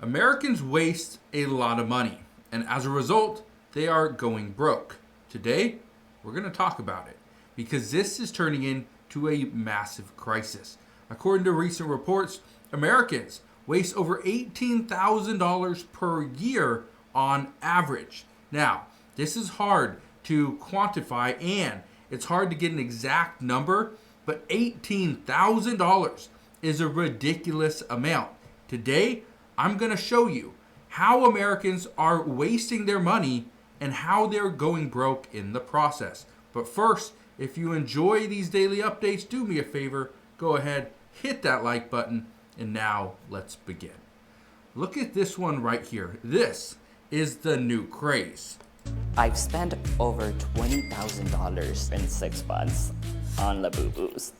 Americans waste a lot of money, and as a result, they are going broke. Today, we're going to talk about it because this is turning into a massive crisis. According to recent reports, Americans waste over $18,000 per year on average. Now, this is hard to quantify and it's hard to get an exact number, but $18,000 is a ridiculous amount. Today, I'm going to show you how Americans are wasting their money and how they're going broke in the process. But first, if you enjoy these daily updates, do me a favor, go ahead, hit that like button, and now let's begin. Look at this one right here. This is the new craze. I've spent over $20,000 in 6 months on Labubus.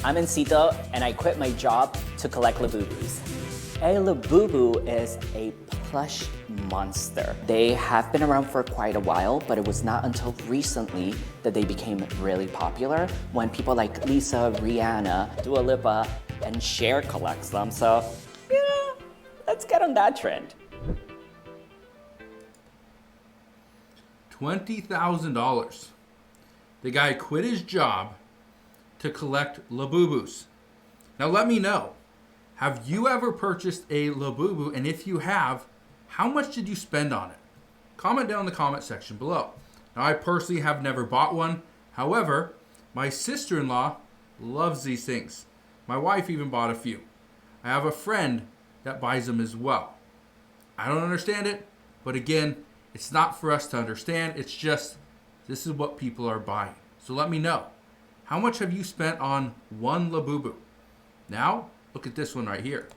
I'm Encito, and I quit my job to collect Labubus. A Labubu is a plush monster. They have been around for quite a while, but it was not until recently that they became really popular when people like Lisa, Rihanna, Dua Lipa, and Cher collects them. So, yeah, let's get on that trend. $20,000. The guy quit his job to collect Labubus. Now let me know, have you ever purchased a Labubu? And if you have, how much did you spend on it? Comment down in the comment section below. Now I personally have never bought one. However, my sister-in-law loves these things. My wife even bought a few. I have a friend that buys them as well. I don't understand it, but again, it's not for us to understand. It's just, this is what people are buying. So let me know. How much have you spent on one Labubu? Now, look at this one right here.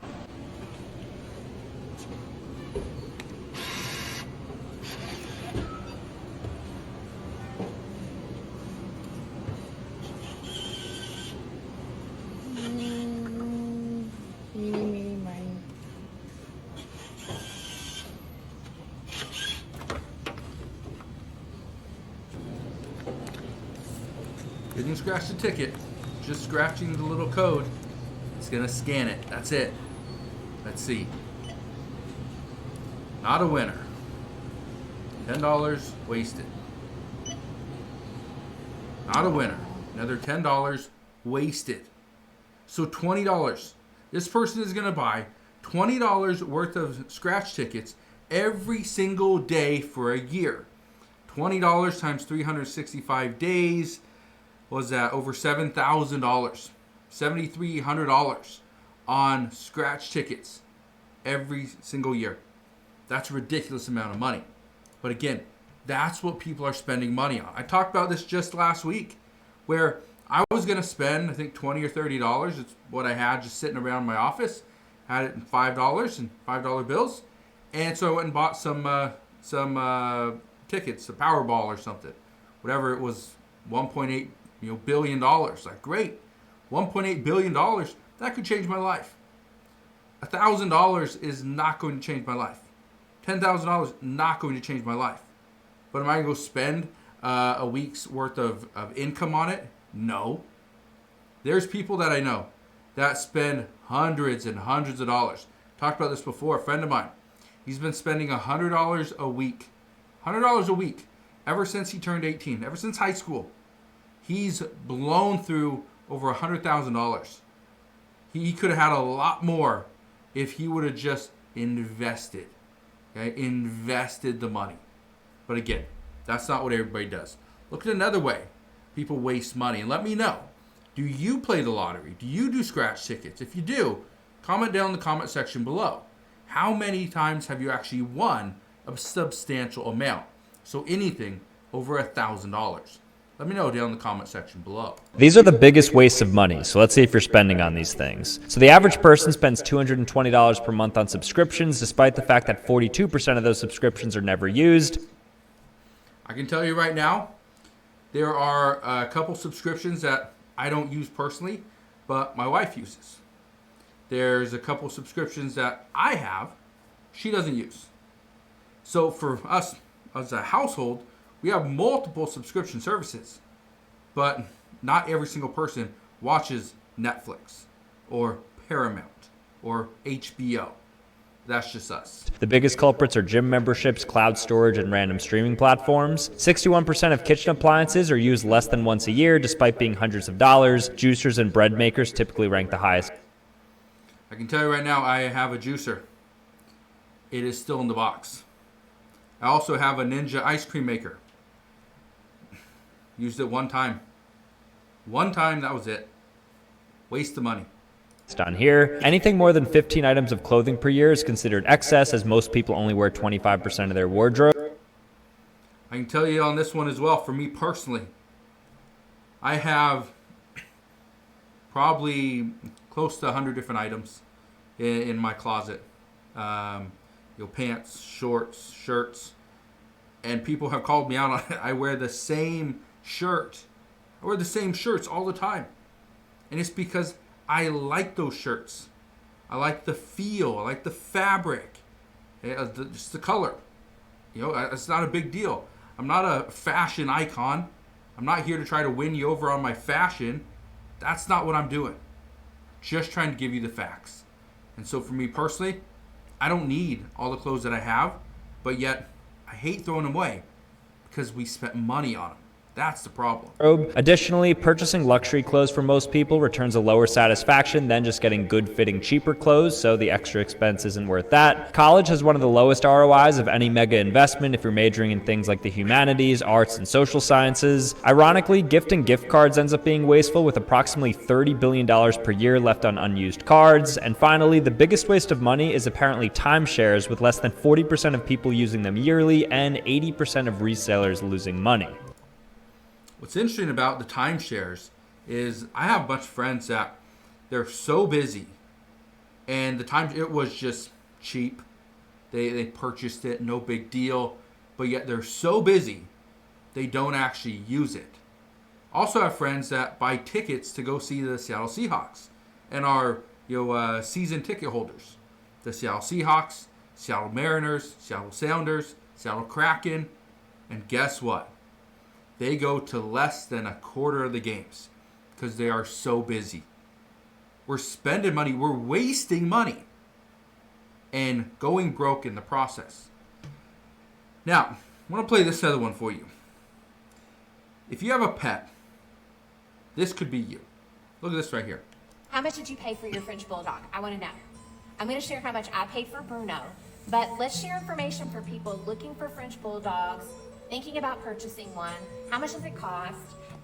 Didn't scratch the ticket, just scratching the little code. It's gonna scan it, that's it. Let's see. Not a winner. $10 wasted. Not a winner. Another $10 wasted. So $20. This person is gonna buy $20 worth of scratch tickets every single day for a year. $20 times 365 days. Was that over $7,000, $7,300 on scratch tickets every single year. That's a ridiculous amount of money. But again, that's what people are spending money on. I talked about this just last week where I was going to spend, I think, $20 or $30. It's what I had just sitting around my office. Had it in $5 and $5 bills. And so I went and bought some tickets, a Powerball or something. Whatever it was, 1.8 billion dollars. Like, great, $1.8 billion, that could change my life. $1,000 is not going to change my life. $10,000 not going to change my life. But am I going to go spend a week's worth of income on it? No. There's people that I know that spend hundreds and hundreds of dollars. Talked about this before. A friend of mine, he's been spending $100 a week. $100 a week ever since he turned 18, ever since high school. He's blown through over $100,000. He could have had a lot more if he would have just invested. Okay? Invested the money. But again, that's not what everybody does. Look at another way people waste money. And let me know, do you play the lottery? Do you do scratch tickets? If you do, comment down in the comment section below. How many times have you actually won a substantial amount? So anything over $1,000. Let me know down in the comment section below. These are the biggest wastes of money, so let's see if you're spending on these things. So the average person spends $220 per month on subscriptions, despite the fact that 42% of those subscriptions are never used. I can tell you right now, there are a couple subscriptions that I don't use personally, but my wife uses. There's a couple subscriptions that I have, she doesn't use. So for us as a household, we have multiple subscription services, but not every single person watches Netflix or Paramount or HBO. That's just us. The biggest culprits are gym memberships, cloud storage, and random streaming platforms. 61% of kitchen appliances are used less than once a year, despite being hundreds of dollars. Juicers and bread makers typically rank the highest. I can tell you right now, I have a juicer. It is still in the box. I also have a Ninja ice cream maker. Used it one time. One time, that was it. Waste of money. On here, anything more than 15 items of clothing per year is considered excess, as most people only wear 25% of their wardrobe. I can tell you on this one as well, for me personally, I have probably close to 100 different items in my closet. Pants, shorts, shirts, and people have called me out on it. I wear the same shirt. I wear the same shirts all the time, and it's because I like those shirts. I like the feel. I like the fabric. Just the color. It's not a big deal. I'm not a fashion icon. I'm not here to try to win you over on my fashion. That's not what I'm doing. Just trying to give you the facts. And so for me personally, I don't need all the clothes that I have, but yet I hate throwing them away because we spent money on them. That's the problem. Additionally, purchasing luxury clothes for most people returns a lower satisfaction than just getting good-fitting, cheaper clothes, so the extra expense isn't worth that. College has one of the lowest ROIs of any mega investment if you're majoring in things like the humanities, arts, and social sciences. Ironically, gifting gift cards ends up being wasteful, with approximately $30 billion per year left on unused cards. And finally, the biggest waste of money is apparently timeshares, with less than 40% of people using them yearly and 80% of resellers losing money. What's interesting about the timeshares is I have a bunch of friends that they're so busy, and it was just cheap. They purchased it, no big deal, but yet they're so busy they don't actually use it. Also have friends that buy tickets to go see the Seattle Seahawks and are season ticket holders. The Seattle Seahawks, Seattle Mariners, Seattle Sounders, Seattle Kraken, and guess what? They go to less than a quarter of the games because they are so busy. We're spending money. We're wasting money and going broke in the process. Now, I want to play this other one for you. If you have a pet, this could be you. Look at this right here. How much did you pay for your French Bulldog? I want to know. I'm going to share how much I paid for Bruno, but let's share information for people looking for French Bulldogs, thinking about purchasing one. How much does it cost?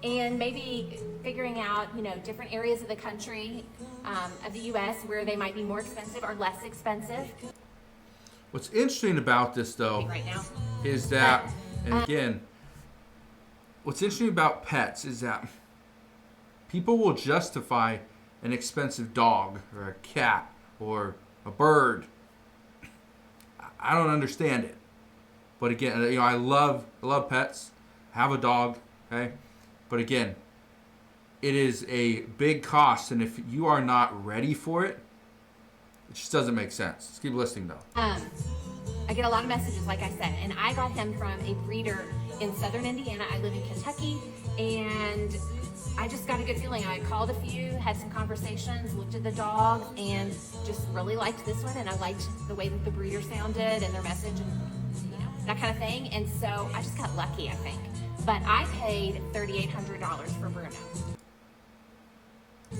And maybe figuring out, different areas of the country, of the U.S. where they might be more expensive or less expensive. What's interesting about this, though, right now is that, and again, what's interesting about pets is that people will justify an expensive dog or a cat or a bird. I don't understand it. But again, I love pets. Have a dog, okay? But again, it is a big cost, and if you are not ready for it, it just doesn't make sense. Let's keep listening, though. I get a lot of messages, like I said, and I got him from a breeder in southern Indiana. I live in Kentucky, and I just got a good feeling. I called a few, had some conversations, looked at the dogs, and just really liked this one, and I liked the way that the breeder sounded and their message and that kind of thing. And so I just got lucky, I think. But I paid $3,800 for Bruno.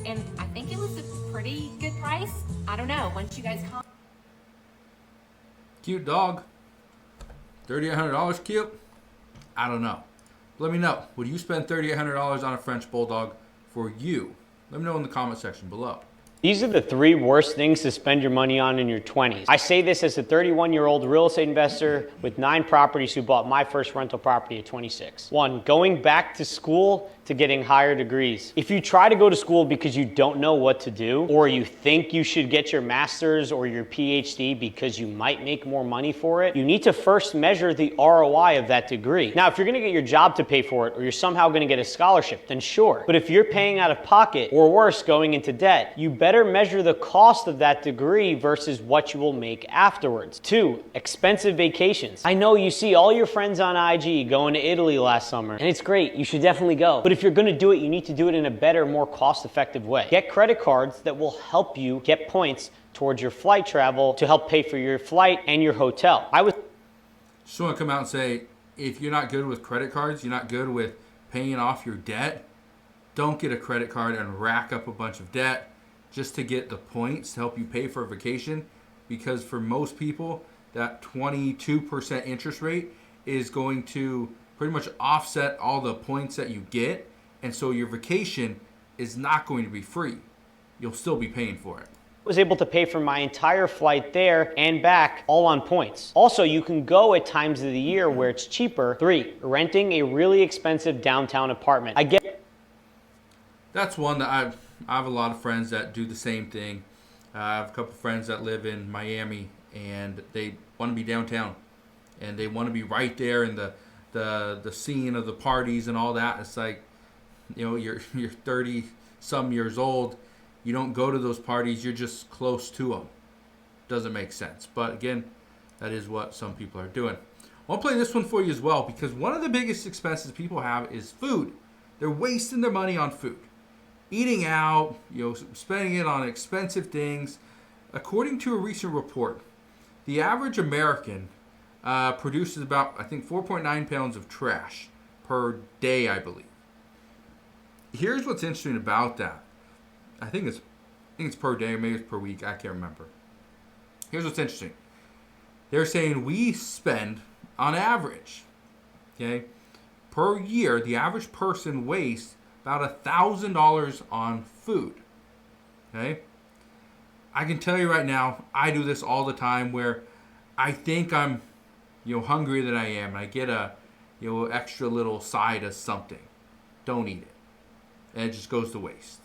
And I think it was a pretty good price. I don't know. Once you guys come. Cute dog. $3,800 cute? I don't know. Let me know. Would you spend $3,800 on a French Bulldog for you? Let me know in the comment section below. These are the 3 worst things to spend your money on in your 20s. I say this as a 31-year-old real estate investor with 9 properties who bought my first rental property at 26. 1, going back to school to getting higher degrees. If you try to go to school because you don't know what to do, or you think you should get your master's or your PhD because you might make more money for it, you need to first measure the ROI of that degree. Now, if you're gonna get your job to pay for it, or you're somehow gonna get a scholarship, then sure. But if you're paying out of pocket, or worse, going into debt, you better measure the cost of that degree versus what you will make afterwards. 2, expensive vacations. I know you see all your friends on IG going to Italy last summer, and it's great, you should definitely go. But if you're gonna do it, you need to do it in a better, more cost-effective way. Get credit cards that will help you get points towards your flight travel to help pay for your flight and your hotel. Just want to come out and say, if you're not good with credit cards, you're not good with paying off your debt, don't get a credit card and rack up a bunch of debt just to get the points to help you pay for a vacation. Because for most people, that 22% interest rate is going to pretty much offset all the points that you get. And so your vacation is not going to be free. You'll still be paying for it. Was able to pay for my entire flight there and back all on points. Also, you can go at times of the year where it's cheaper. 3, renting a really expensive downtown apartment. That's one that I have a lot of friends that do the same thing. I have a couple friends that live in Miami and they want to be downtown and they want to be right there in the scene of the parties and all that. It's like, you know, you're 30 some years old. You don't go to those parties, you're just close to them. Doesn't make sense. But again, that is what some people are doing. I'll play this one for you as well because one of the biggest expenses people have is food. They're wasting their money on food. Eating out, you know, spending it on expensive things. According to a recent report, the average American produces about, I think, 4.9 pounds of trash per day, I believe. Here's what's interesting about that. I think it's per day or maybe it's per week. I can't remember. Here's what's interesting. They're saying we spend, on average, okay, per year, the average person wastes about $1,000 on food. Okay? I can tell you right now, I do this all the time where I think I'm, you know, hungrier than I am. And I get a, you know, extra little side of something. Don't eat it. And it just goes to waste.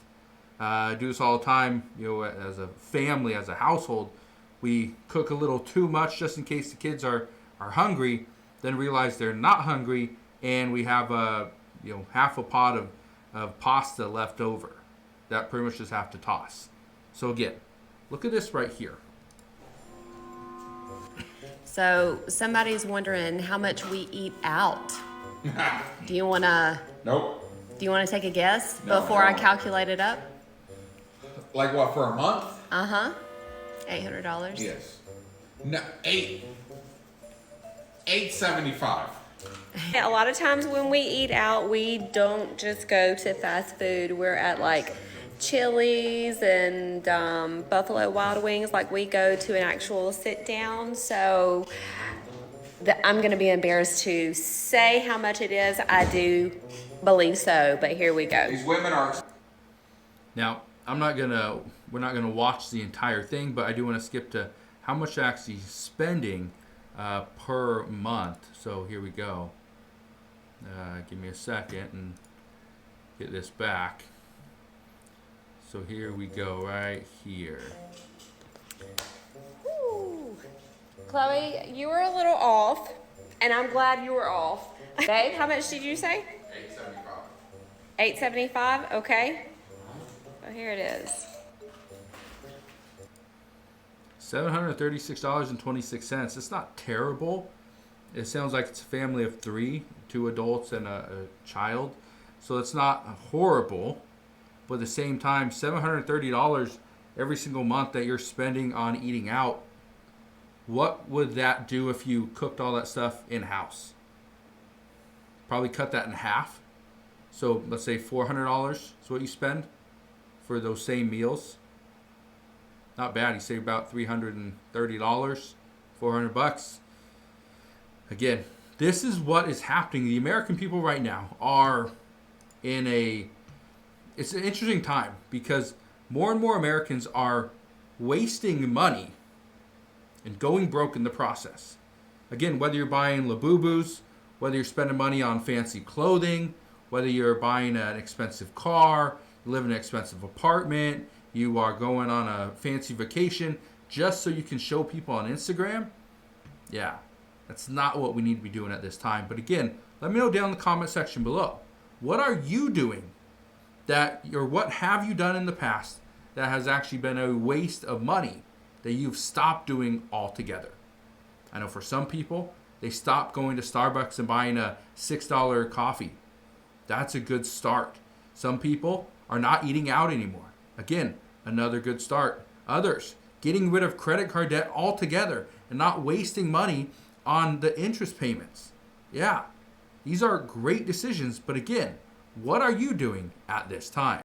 I do this all the time, you know, as a family, as a household. We cook a little too much just in case the kids are hungry, then realize they're not hungry, and we have you know, half a pot of pasta left over that pretty much just have to toss. So again, look at this right here. So somebody's wondering how much we eat out. Do you want to? Nope. Do you want to take a guess No, before I no. calculate it up? Like what, for a month? $800. Yes. No, $875. A lot of times when we eat out, we don't just go to fast food. We're at like Chili's and Buffalo Wild Wings. Like we go to an actual sit down. So I'm going to be embarrassed to say how much it is. I do believe so, but here we go. These women are. Now, we're not gonna watch the entire thing, but I do want to skip to how much actually spending per month. So here we go. Give me a second and get this back. So here we go, right here. Ooh. Chloe, you were a little off, and I'm glad you were off. Dave, how much did you say? $875. Okay. So here it is. $736.26. It's not terrible. It sounds like it's a family of 3, 2 adults and a child. So it's not horrible. But at the same time, $730 every single month that you're spending on eating out, what would that do if you cooked all that stuff in-house? Probably cut that in half. So let's say $400 is what you spend for those same meals. Not bad. You save about $330, $400. Again, this is what is happening. The American people right now are in it's an interesting time because more and more Americans are wasting money and going broke in the process. Again, whether you're buying Labubus, whether you're spending money on fancy clothing, whether you're buying an expensive car, you live in an expensive apartment, you are going on a fancy vacation just so you can show people on Instagram. Yeah, that's not what we need to be doing at this time. But again, let me know down in the comment section below. What are you doing what have you done in the past that has actually been a waste of money that you've stopped doing altogether? I know for some people, they stopped going to Starbucks and buying a $6 coffee. That's a good start. Some people are not eating out anymore. Again, another good start. Others, getting rid of credit card debt altogether and not wasting money on the interest payments. Yeah, these are great decisions, but again, what are you doing at this time?